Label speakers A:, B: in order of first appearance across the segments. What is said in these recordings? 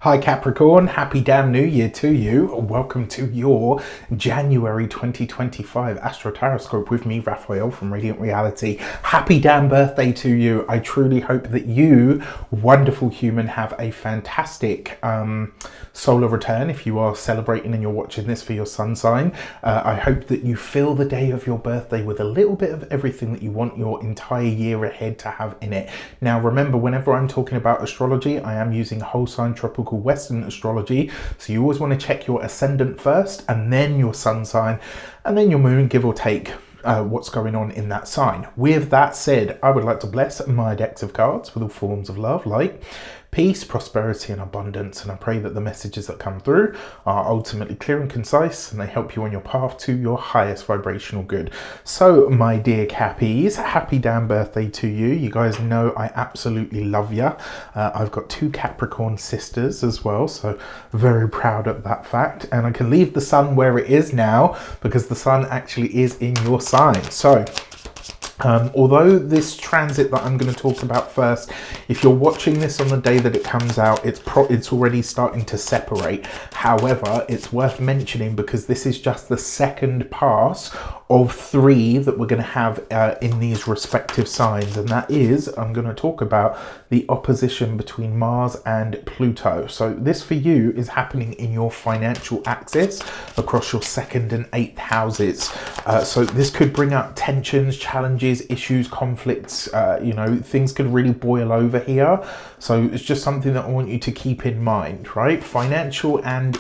A: Hi Capricorn, happy damn new year to you. Welcome to your January 2025 AstroTarot with me, Raphael from Radiant Reality. Happy damn birthday to you. I truly hope that you, wonderful human, have a fantastic solar return if you are celebrating and you're watching this for your sun sign. I hope that you fill the day of your birthday with a little bit of everything that you want your entire year ahead to have in it. Now remember, whenever I'm talking about astrology, I am using whole sign tropical Western astrology, so you always want to check your ascendant first and then your sun sign and then your moon, give or take what's going on in that sign. With that said, I would like to bless my decks of cards with all forms of love, light, peace, prosperity and abundance, and I pray that the messages that come through are ultimately clear and concise and they help you on your path to your highest vibrational good. So my dear Cappies, happy damn birthday to you. You guys know I absolutely love you. I've got two Capricorn sisters as well, so very proud of that fact, and I can leave the sun where it is now because the sun actually is in your sign. So although this transit that I'm going to talk about first, if you're watching this on the day that it comes out, it's already starting to separate. However, it's worth mentioning because this is just the second pass of 3 that we're going to have in these respective signs, and that is, I'm going to talk about the opposition between Mars and Pluto. So this for you is happening in your financial axis across your 2nd and 8th houses. So this could bring up tensions, challenges, issues, conflicts, you know, things could really boil over here. So it's just something that I want you to keep in mind, right? Financial and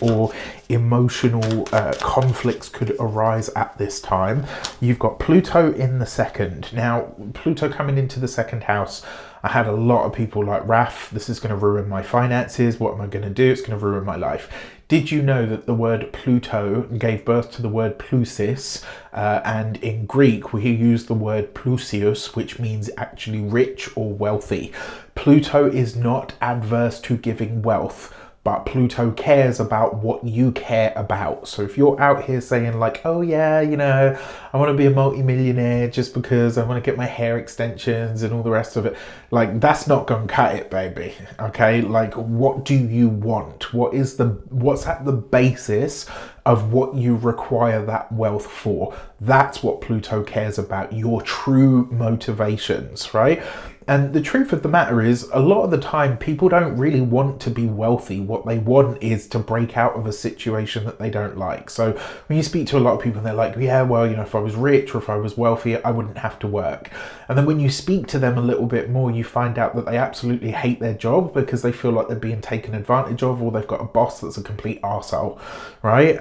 A: or emotional conflicts could arise at this time. You've got Pluto in the 2nd. Now, Pluto coming into the 2nd house, I had a lot of people like, Raph, this is going to ruin my finances. What am I going to do? It's going to ruin my life. Did you know that the word Pluto gave birth to the word plusis, and in Greek we use the word plusius, which means actually rich or wealthy. Pluto is not adverse to giving wealth, but Pluto cares about what you care about. So if you're out here saying like, oh yeah, you know, I want to be a multi-millionaire just because I want to get my hair extensions and all the rest of it, like that's not gonna cut it, baby. Okay, like what do you want? What's at the basis of what you require that wealth for? That's what Pluto cares about, your true motivations, right? And the truth of the matter is, a lot of the time, people don't really want to be wealthy. What they want is to break out of a situation that they don't like. So when you speak to a lot of people and they're like, yeah, well, you know, if I was rich or if I was wealthy, I wouldn't have to work. And then when you speak to them a little bit more, you find out that they absolutely hate their job because they feel like they're being taken advantage of, or they've got a boss that's a complete arsehole, right?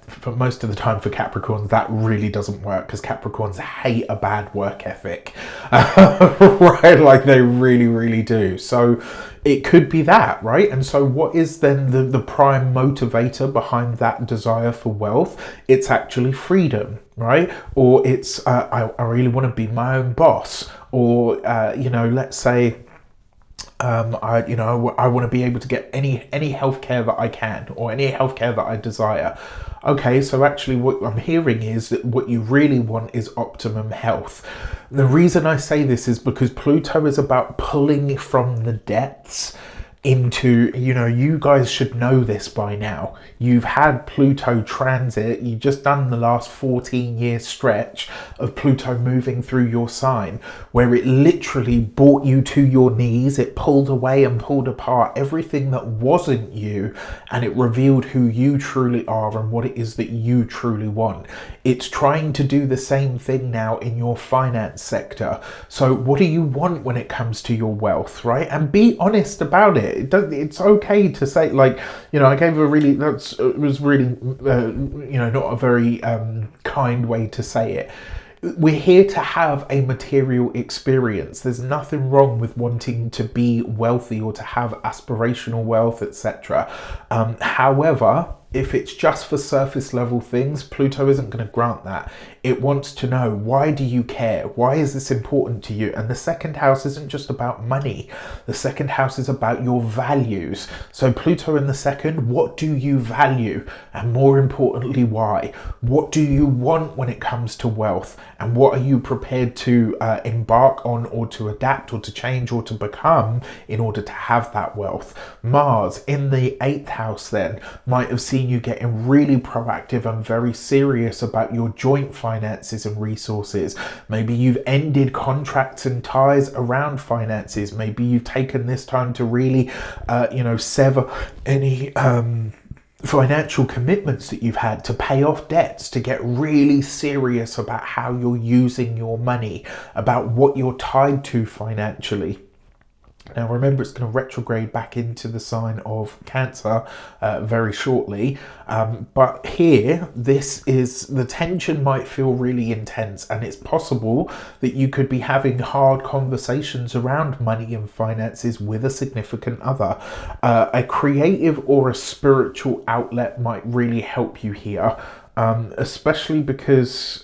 A: For most of the time for Capricorns, that really doesn't work because Capricorns hate a bad work ethic, right? Like they really, really do. So it could be that, right? And so what is then the prime motivator behind that desire for wealth? It's actually freedom, right? Or it's I really want to be my own boss, or you know, let's say I want to be able to get any healthcare that I can, or any healthcare that I desire. Okay, so actually what I'm hearing is that what you really want is optimum health. The reason I say this is because Pluto is about pulling from the depths into, you know, you guys should know this by now. You've had Pluto transit. You've just done the last 14-year stretch of Pluto moving through your sign, where it literally brought you to your knees. It pulled away and pulled apart everything that wasn't you, and it revealed who you truly are and what it is that you truly want. It's trying to do the same thing now in your finance sector. So what do you want when it comes to your wealth, right? And be honest about it. It's okay to say, like, you know, I gave a really, it was really, you know, not a very kind way to say it. We're here to have a material experience. There's nothing wrong with wanting to be wealthy or to have aspirational wealth, etc. However, if it's just for surface level things, Pluto isn't going to grant that. It wants to know, why do you care? Why is this important to you? And the second house isn't just about money. The second house is about your values. So Pluto in the second, what do you value? And more importantly, why? What do you want when it comes to wealth? And what are you prepared to embark on, or to adapt, or to change, or to become in order to have that wealth? Mars in the 8th house then might have seen you getting really proactive and very serious about your joint finances and resources. Maybe you've ended contracts and ties around finances. Maybe you've taken this time to really, sever any financial commitments that you've had, to pay off debts, to get really serious about how you're using your money, about what you're tied to financially. Now remember, it's going to retrograde back into the sign of Cancer very shortly. But here, the tension might feel really intense, and it's possible that you could be having hard conversations around money and finances with a significant other. A creative or a spiritual outlet might really help you here, especially because...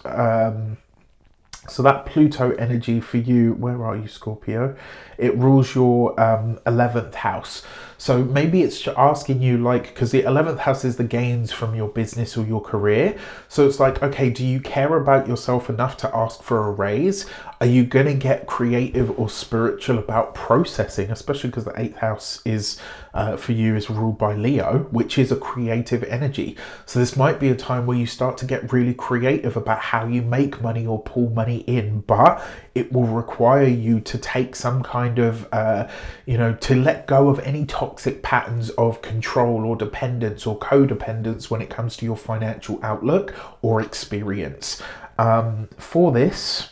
A: so that Pluto energy for you, where are you, Scorpio? It rules your 11th house. So maybe it's asking you, like, because the 11th house is the gains from your business or your career. So it's like, okay, do you care about yourself enough to ask for a raise? Are you going to get creative or spiritual about processing, especially because the 8th house is for you is ruled by Leo, which is a creative energy. So this might be a time where you start to get really creative about how you make money or pull money in, but it will require you to take some kind of, to let go of any toxic patterns of control or dependence or codependence when it comes to your financial outlook or experience. For this,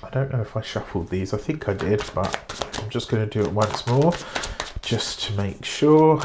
A: I don't know if I shuffled these. I think I did, but I'm just going to do it once more just to make sure.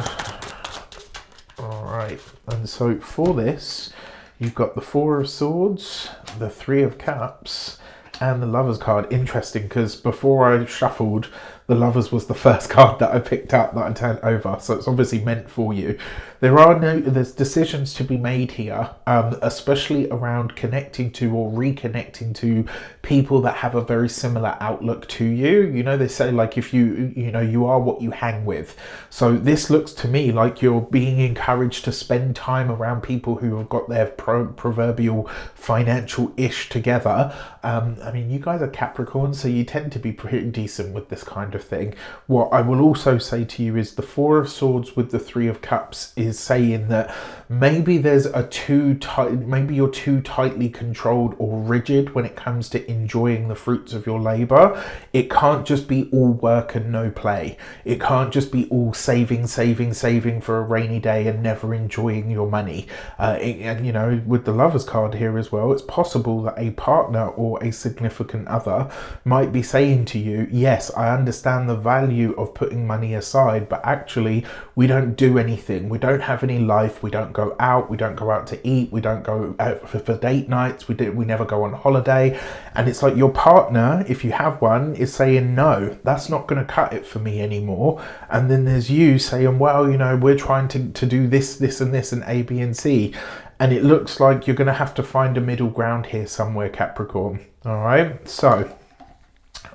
A: All right. And so for this, you've got the 4 of Swords, the 3 of Cups, and the Lovers card. Interesting, because before I shuffled, the Lovers was the first card that I picked up that I turned over. So it's obviously meant for you. There's decisions to be made here, especially around connecting to or reconnecting to people that have a very similar outlook to you. You know, they say, like, if you are what you hang with. So this looks to me like you're being encouraged to spend time around people who have got their proverbial financial ish together. I mean, you guys are Capricorn, so you tend to be pretty decent with this kind of thing. What I will also say to you is the 4 of Swords with the 3 of Cups is saying that maybe maybe you're too tightly controlled or rigid when it comes to enjoying the fruits of your labor. It can't just be all work and no play. It can't just be all saving for a rainy day and never enjoying your money. And with the Lovers card here as well, it's possible that a partner or a significant other might be saying to you, yes, I understand the value of putting money aside, but actually we don't do anything. We don't have any life. We don't go out. We don't go out to eat. We don't go out for date nights. We never go on holiday. And it's like your partner, if you have one, is saying, no, that's not going to cut it for me anymore. And then there's you saying, well, we're trying to do this and this and A, B and C. And it looks like you're going to have to find a middle ground here somewhere, Capricorn. All right. So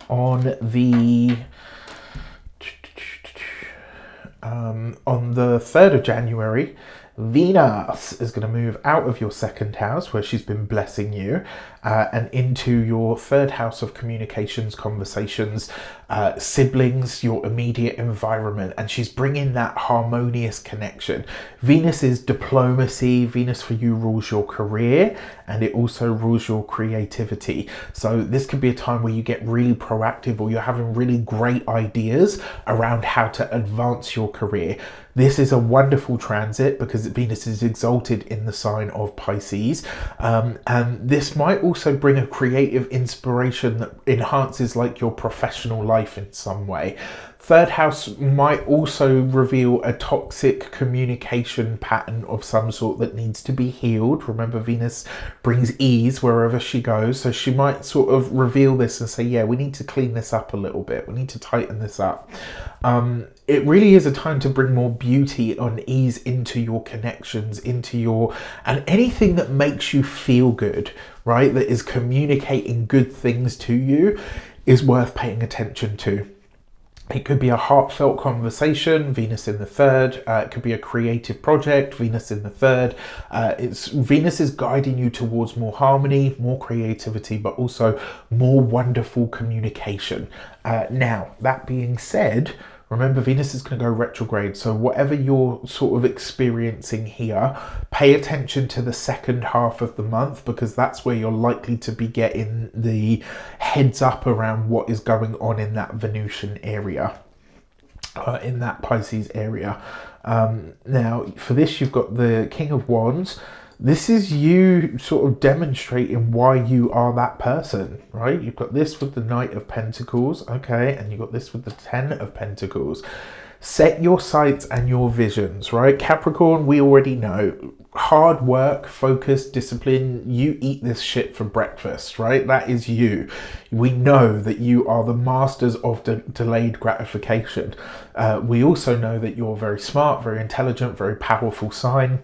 A: on the 3rd of January, Venus is going to move out of your 2nd house where she's been blessing you and into your 3rd house of communications, conversations, siblings, your immediate environment, and she's bringing that harmonious connection. Venus is diplomacy. Venus for you rules your career, and it also rules your creativity. So this could be a time where you get really proactive, or you're having really great ideas around how to advance your career. This is a wonderful transit because Venus is exalted in the sign of Pisces. And this might also bring a creative inspiration that enhances like your professional life in some way. Third house might also reveal a toxic communication pattern of some sort that needs to be healed. Remember, Venus brings ease wherever she goes. So she might sort of reveal this and say, yeah, we need to clean this up a little bit. We need to tighten this up. It really is a time to bring more beauty and ease into your connections, and anything that makes you feel good, right? That is communicating good things to you is worth paying attention to. It could be a heartfelt conversation, Venus in the third. It could be a creative project, Venus in the third. Venus is guiding you towards more harmony, more creativity, but also more wonderful communication. Now, that being said, remember, Venus is going to go retrograde. So whatever you're sort of experiencing here, pay attention to the second half of the month, because that's where you're likely to be getting the heads up around what is going on in that Venusian area, in that Pisces area. Now, for this, you've got the King of Wands. This is you sort of demonstrating why you are that person, right? You've got this with the Knight of Pentacles, okay, and you've got this with the Ten of Pentacles. Set your sights and your visions, right? Capricorn, we already know. Hard work, focus, discipline. You eat this shit for breakfast, right? That is you. We know that you are the masters of delayed gratification. We also know that you're very smart, very intelligent, very powerful sign.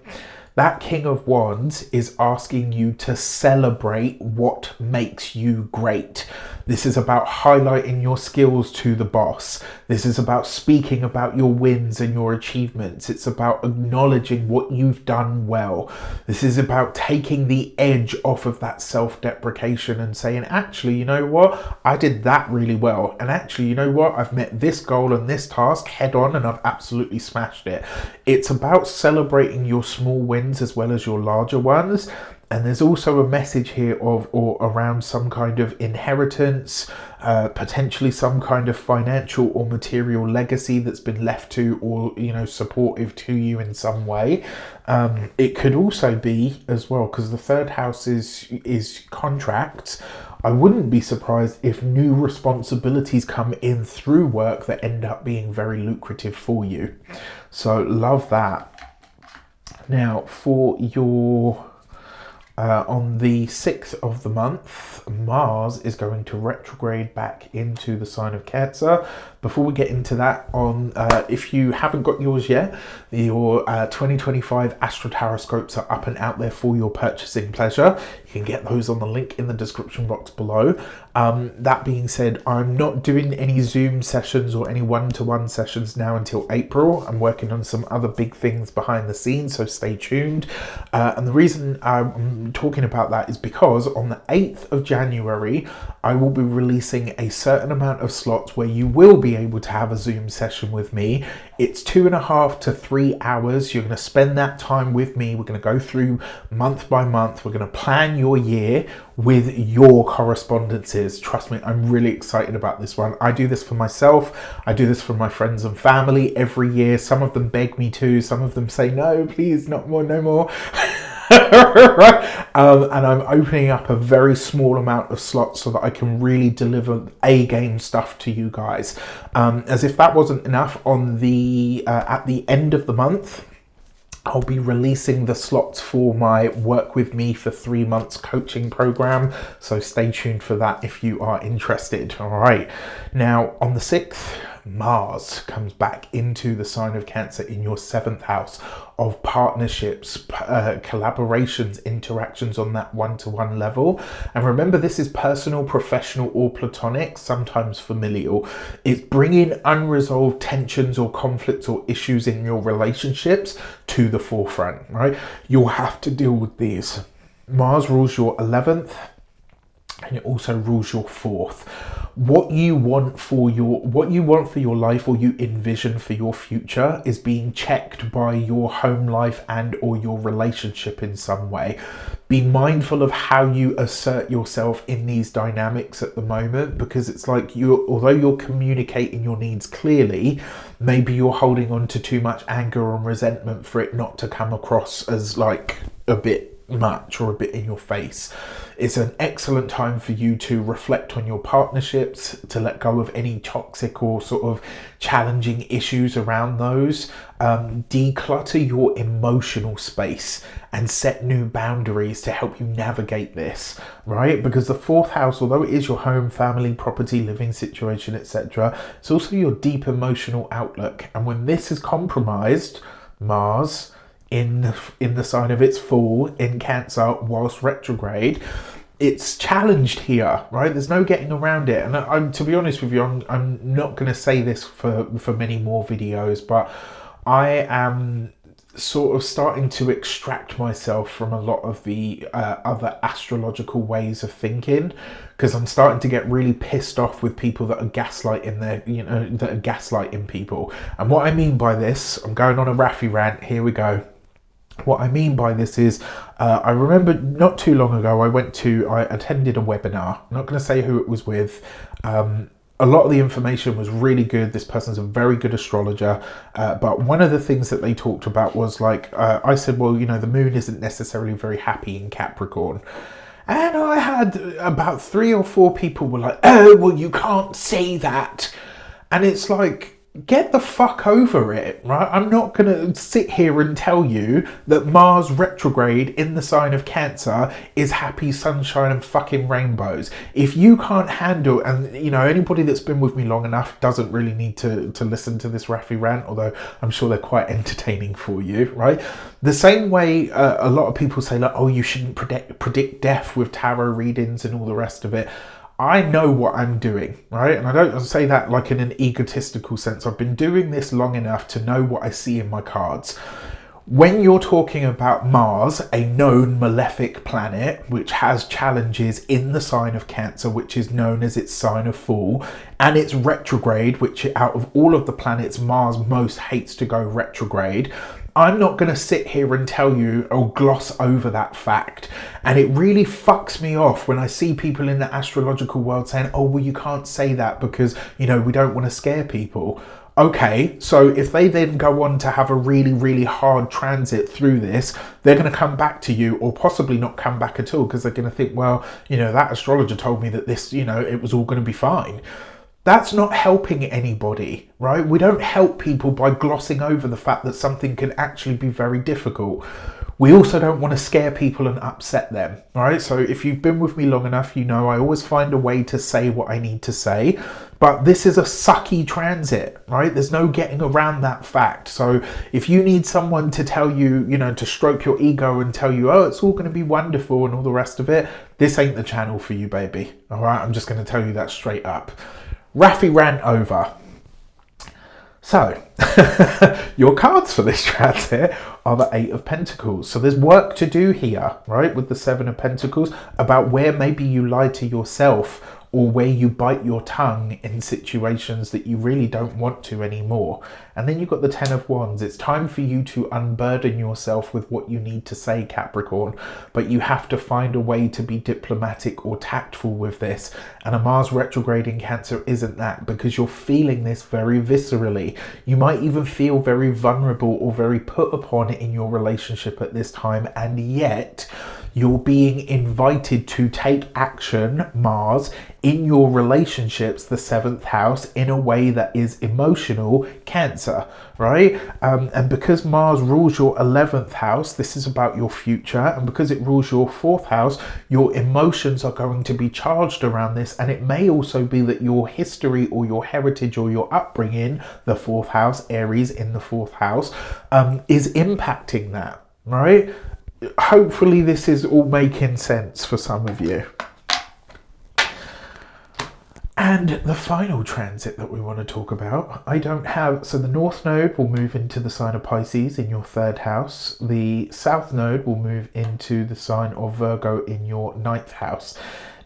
A: That King of Wands is asking you to celebrate what makes you great. This is about highlighting your skills to the boss. This is about speaking about your wins and your achievements. It's about acknowledging what you've done well. This is about taking the edge off of that self-deprecation and saying, actually, you know what? I did that really well. And actually, you know what? I've met this goal and this task head on and I've absolutely smashed it. It's about celebrating your small wins as well as your larger ones. And there's also a message here of or around some kind of inheritance, potentially some kind of financial or material legacy that's been left to, or, you know, supportive to you in some way. It could also be as well, because the third house is contracts. I wouldn't be surprised if new responsibilities come in through work that end up being very lucrative for you. So love that. Now for your on the 6th of the month, Mars is going to retrograde back into the sign of Cancer. Before we get into that, if you haven't got yours yet, your 2025 AstroTarot scopes are up and out there for your purchasing pleasure. You can get those on the link in the description box below. That being said, I'm not doing any Zoom sessions or any one-to-one sessions now until April. I'm working on some other big things behind the scenes, so stay tuned. And the reason I'm talking about that is because on the 8th of January, I will be releasing a certain amount of slots where you will be able to have a Zoom session with me. It's 2.5 to 3 hours. You're going to spend that time with me. We're going to go through month by month. We're going to plan your year with your correspondences. Trust me, I'm really excited about this one. I do this for myself. I do this for my friends and family every year. Some of them beg me to. Some of them say, no, please, not more, no more. Right? And I'm opening up a very small amount of slots so that I can really deliver A-game stuff to you guys. As if that wasn't enough, on the at the end of the month, I'll be releasing the slots for my Work With Me for 3 months coaching program. So stay tuned for that if you are interested. All right. Now on the 6th, Mars comes back into the sign of Cancer in your 7th house of partnerships, collaborations, interactions on that one-to-one level. And remember, this is personal, professional, or platonic, sometimes familial. It's bringing unresolved tensions or conflicts or issues in your relationships to the forefront, right? You'll have to deal with these. Mars rules your 11th, and it also rules your 4th. What you want for your life, or you envision for your future, is being checked by your home life and or your relationship in some way. Be mindful of how you assert yourself in these dynamics at the moment, because it's like although you're communicating your needs clearly, maybe you're holding on to too much anger and resentment for it not to come across as like a bit much or a bit in your face. It's an excellent time for you to reflect on your partnerships, to let go of any toxic or sort of challenging issues around those. Declutter your emotional space and set new boundaries to help you navigate this, right? Because the fourth house, although it is your home, family, property, living situation, etc., it's also your deep emotional outlook. And when this is compromised, Mars in the sign of its fall in Cancer whilst retrograde, it's challenged here, right? There's no getting around it. And I'm, to be honest with you, I'm not going to say this for many more videos, but I am sort of starting to extract myself from a lot of the other astrological ways of thinking, because I'm starting to get really pissed off with people that are gaslighting that are gaslighting people. And what I mean by this, I'm going on a Raffi rant, here we go. What I mean by this is, I remember not too long ago, I attended a webinar. I'm not going to say who it was with. A lot of the information was really good. This person's a very good astrologer. But one of the things that they talked about was like, I said, well, you know, the moon isn't necessarily very happy in Capricorn. And I had about 3 or 4 people were like, oh, well, you can't say that. And it's like, get the fuck over it, right? I'm not going to sit here and tell you that Mars retrograde in the sign of Cancer is happy, sunshine and fucking rainbows. If you can't handle, and you know, anybody that's been with me long enough doesn't really need to listen to this Raffi rant, although I'm sure they're quite entertaining for you, right? The same way a lot of people say like, oh, you shouldn't predict death with tarot readings and all the rest of it. I know what I'm doing, right? And I don't say that like in an egotistical sense. I've been doing this long enough to know what I see in my cards. When you're talking about Mars, a known malefic planet, which has challenges in the sign of Cancer, which is known as its sign of fall, and it's retrograde, which out of all of the planets, Mars most hates to go retrograde, I'm not going to sit here and tell you or gloss over that fact. And it really fucks me off when I see people in the astrological world saying, oh, well, you can't say that because, you know, we don't want to scare people. Okay, so if they then go on to have a really, really hard transit through this, they're going to come back to you, or possibly not come back at all, because they're going to think, well, you know, that astrologer told me that this, you know, it was all going to be fine. That's not helping anybody, right? We don't help people by glossing over the fact that something can actually be very difficult. We also don't want to scare people and upset them, right? So if you've been with me long enough, you know I always find a way to say what I need to say. But this is a sucky transit, right? There's no getting around that fact. So if you need someone to tell you, you know, to stroke your ego and tell you, oh, it's all going to be wonderful and all the rest of it, this ain't the channel for you, baby. All right, I'm just going to tell you that straight up. Raffi rant over. So, your cards for this transit are the 8 of Pentacles. So there's work to do here, right, with the 7 of Pentacles, about where maybe you lie to yourself or where you bite your tongue in situations that you really don't want to anymore. And then you've got the 10 of Wands. It's time for you to unburden yourself with what you need to say, Capricorn, but you have to find a way to be diplomatic or tactful with this. And a Mars retrograde in Cancer isn't that, because you're feeling this very viscerally. You might even feel very vulnerable or very put upon in your relationship at this time, and yet you're being invited to take action, Mars, in your relationships, the 7th house, in a way that is emotional, Cancer, right? And because Mars rules your 11th house, this is about your future, and because it rules your 4th house, your emotions are going to be charged around this, and it may also be that your history or your heritage or your upbringing, the 4th house, Aries in the 4th house, is impacting that, right? Hopefully this is all making sense for some of you. And the final transit that we want to talk about, so the North Node will move into the sign of Pisces in your 3rd house. The South Node will move into the sign of Virgo in your 9th house.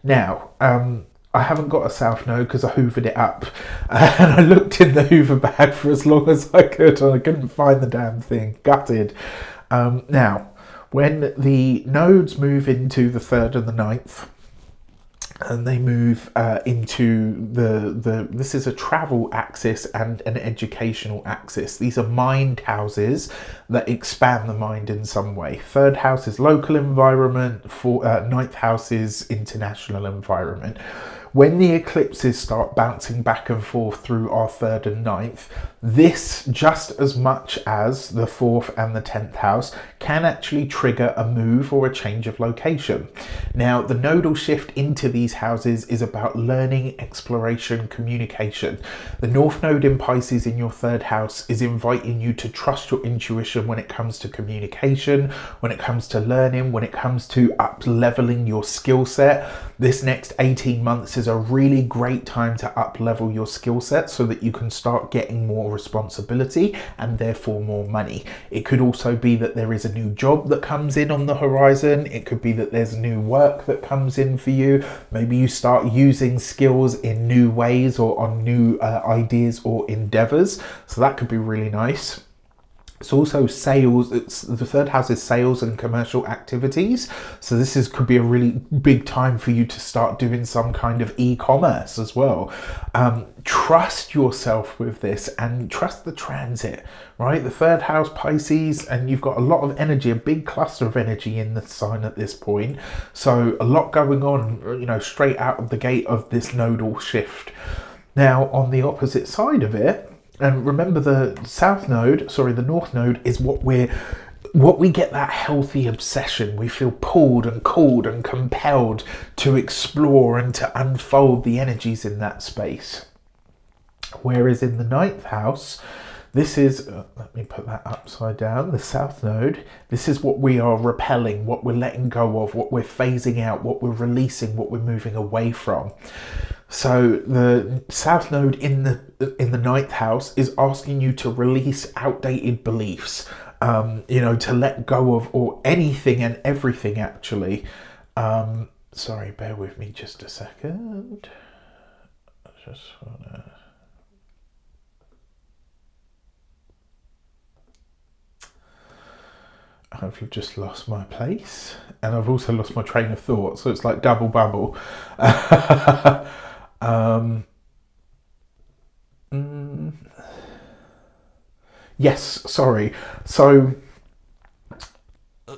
A: Now, I haven't got a South Node because I hoovered it up. And I looked in the hoover bag for as long as I could and I couldn't find the damn thing. Gutted. Now, when the nodes move into the 3rd and the 9th, and they move into this is a travel axis and an educational axis. These are mind houses that expand the mind in some way. Third house is local environment, ninth house is international environment. When the eclipses start bouncing back and forth through our third and ninth, this, just as much as the fourth and the 10th house, can actually trigger a move or a change of location. Now, the nodal shift into these houses is about learning, exploration, communication. The North Node in Pisces in your third house is inviting you to trust your intuition when it comes to communication, when it comes to learning, when it comes to up-leveling your skill set. This next 18 months is a really great time to up-level your skill set so that you can start getting more responsibility and therefore more money. It could also be that there is a new job that comes in on the horizon. It could be that there's new work that comes in for you. Maybe you start using skills in new ways or on new ideas or endeavors. So that could be really nice. It's also sales. The third house is sales and commercial activities. So this could be a really big time for you to start doing some kind of e-commerce as well. Trust yourself with this and trust the transit, right? The third house, Pisces, and you've got a lot of energy, a big cluster of energy in the sign at this point. So a lot going on, straight out of the gate of this nodal shift. Now, on the opposite side of it, and remember the North Node is what we get that healthy obsession. We feel pulled and called and compelled to explore and to unfold the energies in that space. Whereas in the ninth house, this is, let me put that upside down, the South Node. This is what we are repelling, what we're letting go of, what we're phasing out, what we're releasing, what we're moving away from. So the South Node in the ninth house is asking you to release outdated beliefs, to let go of or anything and everything actually. Sorry, bear with me just a second. I just wanna... I've just lost my place and I've also lost my train of thought, so it's like double bubble. Yes, sorry. So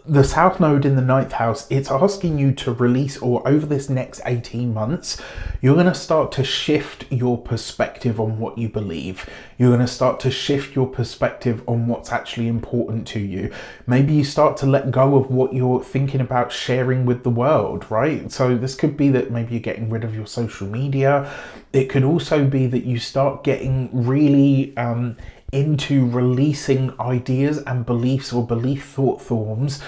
A: the South Node in the ninth house, it's asking you to release, or over this next 18 months, you're going to start to shift your perspective on what you believe. You're going to start to shift your perspective on what's actually important to you. Maybe you start to let go of what you're thinking about sharing with the world, right? So this could be that maybe you're getting rid of your social media. It could also be that you start getting really into releasing ideas and beliefs or thought forms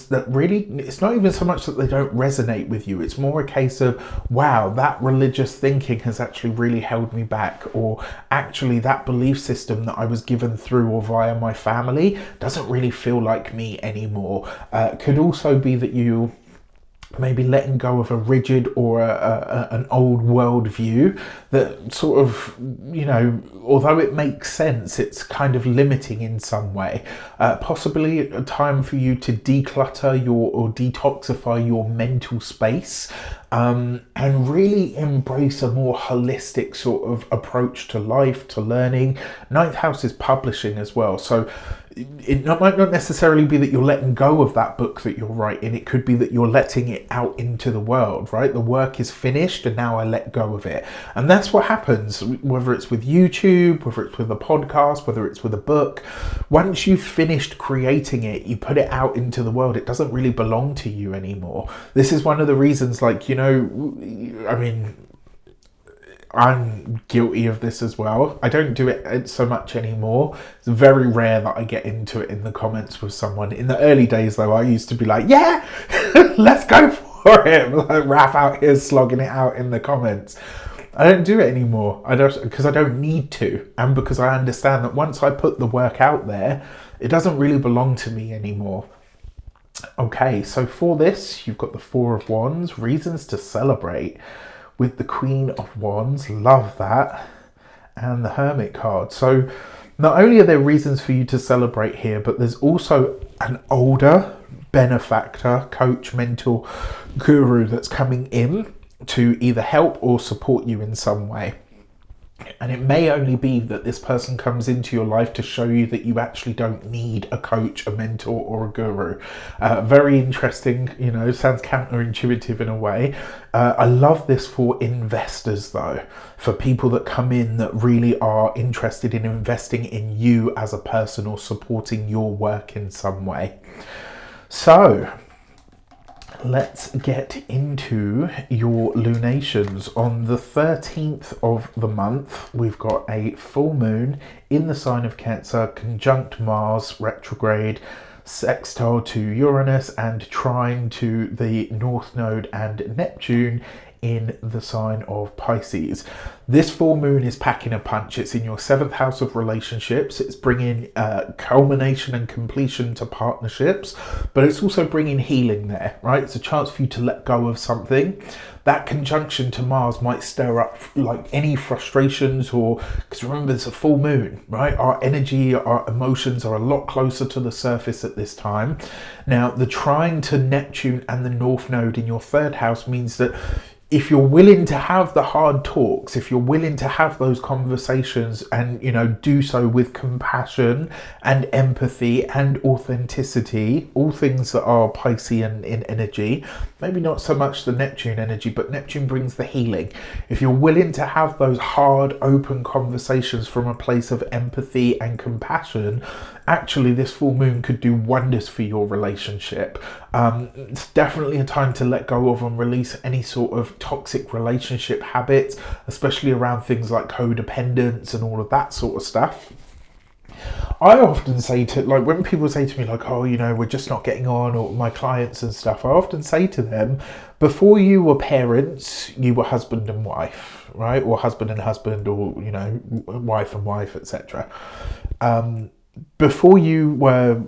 A: that really, it's not even so much that they don't resonate with you. It's more a case of, wow, that religious thinking has actually really held me back, or actually that belief system that I was given through or via my family doesn't really feel like me anymore. Could also be that you maybe letting go of a rigid or an old world view that sort of, although it makes sense, it's kind of limiting in some way. Possibly a time for you to declutter or detoxify your mental space, and really embrace a more holistic sort of approach to life, to learning. Ninth house is publishing as well, so it might not necessarily be that you're letting go of that book that you're writing. It could be that you're letting it out into the world, right? The work is finished and now I let go of it. And that's what happens, whether it's with YouTube, whether it's with a podcast, whether it's with a book. Once you've finished creating it, you put it out into the world. It doesn't really belong to you anymore. This is one of the reasons, I'm guilty of this as well. I don't do it so much anymore. It's very rare that I get into it in the comments with someone. In the early days though, I used to be like, yeah, let's go for it. Like Raph out here slogging it out in the comments. I don't do it anymore. Because I don't need to. And because I understand that once I put the work out there, it doesn't really belong to me anymore. Okay, so for this, you've got the Four of Wands, reasons to celebrate, with the Queen of Wands, love that, and the Hermit card. So not only are there reasons for you to celebrate here, but there's also an older benefactor, coach, mentor, guru that's coming in to either help or support you in some way. And it may only be that this person comes into your life to show you that you actually don't need a coach, a mentor, or a guru. Very interesting, you know, sounds counterintuitive in a way. I love this for investors though, for people that come in that really are interested in investing in you as a person or supporting your work in some way. So let's get into your lunations. On the 13th of the month, we've got a full moon in the sign of Cancer, conjunct Mars, retrograde, sextile to Uranus, and trine to the North Node and Neptune in the sign of Pisces. This full moon is packing a punch. It's in your 7th house of relationships. It's bringing culmination and completion to partnerships, but it's also bringing healing there, right? It's a chance for you to let go of something. That conjunction to Mars might stir up like any frustrations, or because remember, it's a full moon, right? Our energy, our emotions are a lot closer to the surface at this time. Now, the trine to Neptune and the North Node in your 3rd house means that if you're willing to have the hard talks, if you're willing to have those conversations and, you know, do so with compassion and empathy and authenticity, all things that are Piscean in energy, maybe not so much the Neptune energy, but Neptune brings the healing. If you're willing to have those hard, open conversations from a place of empathy and compassion, actually this full moon could do wonders for your relationship. It's definitely a time to let go of and release any sort of toxic relationship habits, especially around things like codependence and all of that sort of stuff. I often say to, like, when people say to me like, oh, you know, we're just not getting on, or my clients and stuff, I often say to them, before you were parents, you were husband and wife, right? Or husband and husband, or, you know, wife and wife, etc. Before you were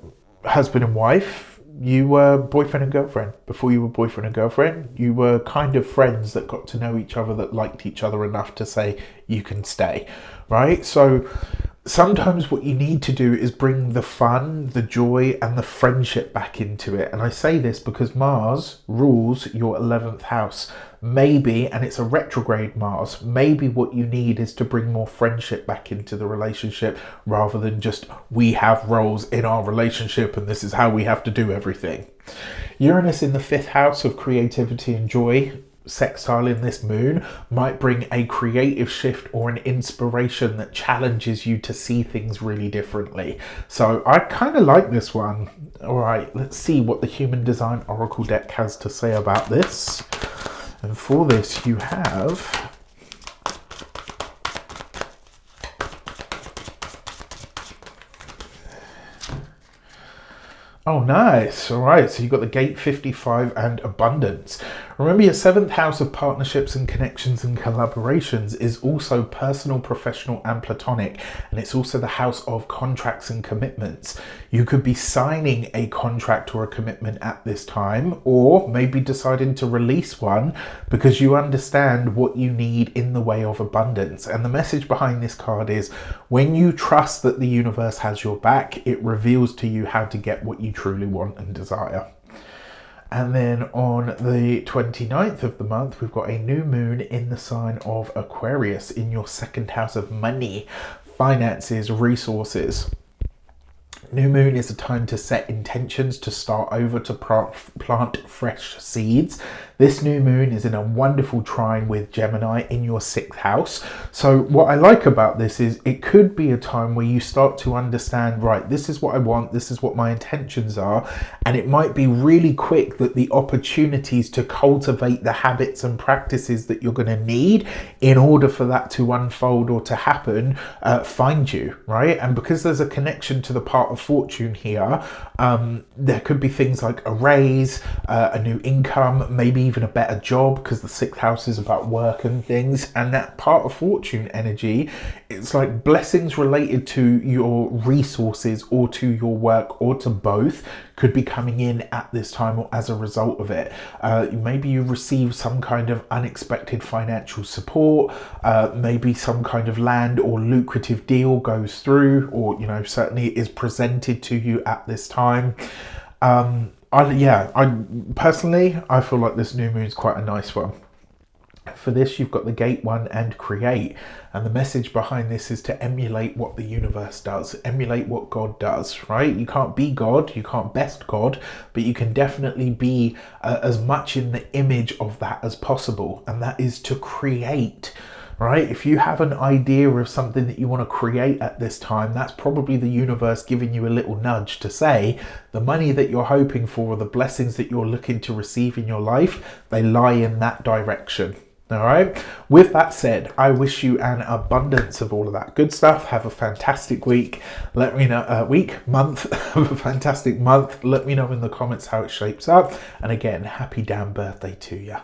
A: husband and wife, you were boyfriend and girlfriend. Before you were boyfriend and girlfriend, you were kind of friends that got to know each other, that liked each other enough to say you can stay, right? So sometimes what you need to do is bring the fun, the joy, and the friendship back into it. And I say this because Mars rules your 11th house. Maybe, and it's a retrograde Mars, maybe what you need is to bring more friendship back into the relationship, rather than just, we have roles in our relationship and this is how we have to do everything. Uranus in the 5th house of creativity and joy, sextile in this moon, might bring a creative shift or an inspiration that challenges you to see things really differently. So I kind of like this one. All right, let's see what the Human Design Oracle deck has to say about this. And for this, you have oh, nice. All right, so you've got the gate 55 and abundance. Remember, your 7th house of partnerships and connections and collaborations is also personal, professional, and platonic. And it's also the house of contracts and commitments. You could be signing a contract or a commitment at this time, or maybe deciding to release one because you understand what you need in the way of abundance. And the message behind this card is, when you trust that the universe has your back, it reveals to you how to get what you truly want and desire. And then on the 29th of the month, we've got a new moon in the sign of Aquarius in your 2nd house of money, finances, resources. New moon is a time to set intentions, to start over, to plant fresh seeds. This new moon is in a wonderful trine with Gemini in your 6th house. So what I like about this is it could be a time where you start to understand, right, this is what I want, this is what my intentions are. And it might be really quick that the opportunities to cultivate the habits and practices that you're going to need in order for that to unfold or to happen, find you, right? And because there's a connection to the part of fortune here, there could be things like a raise, a new income, maybe even a better job, because the 6th house is about work and things. And that part of fortune energy, it's like blessings related to your resources or to your work or to both could be coming in at this time or as a result of it. Maybe you receive some kind of unexpected financial support, maybe some kind of land or lucrative deal goes through, or, you know, certainly is presented to you at this time. I personally, I feel like this new moon is quite a nice one. For this, you've got the gate 1 and create, and the message behind this is to emulate what the universe does, emulate what God does, right? You can't be God, you can't best God, but you can definitely be as much in the image of that as possible, and that is to create. Right? If you have an idea of something that you want to create at this time, that's probably the universe giving you a little nudge to say the money that you're hoping for, the blessings that you're looking to receive in your life, they lie in that direction. All right. With that said, I wish you an abundance of all of that good stuff. Have a fantastic week. Let me know, month, have a fantastic month. Let me know in the comments how it shapes up. And again, happy damn birthday to you.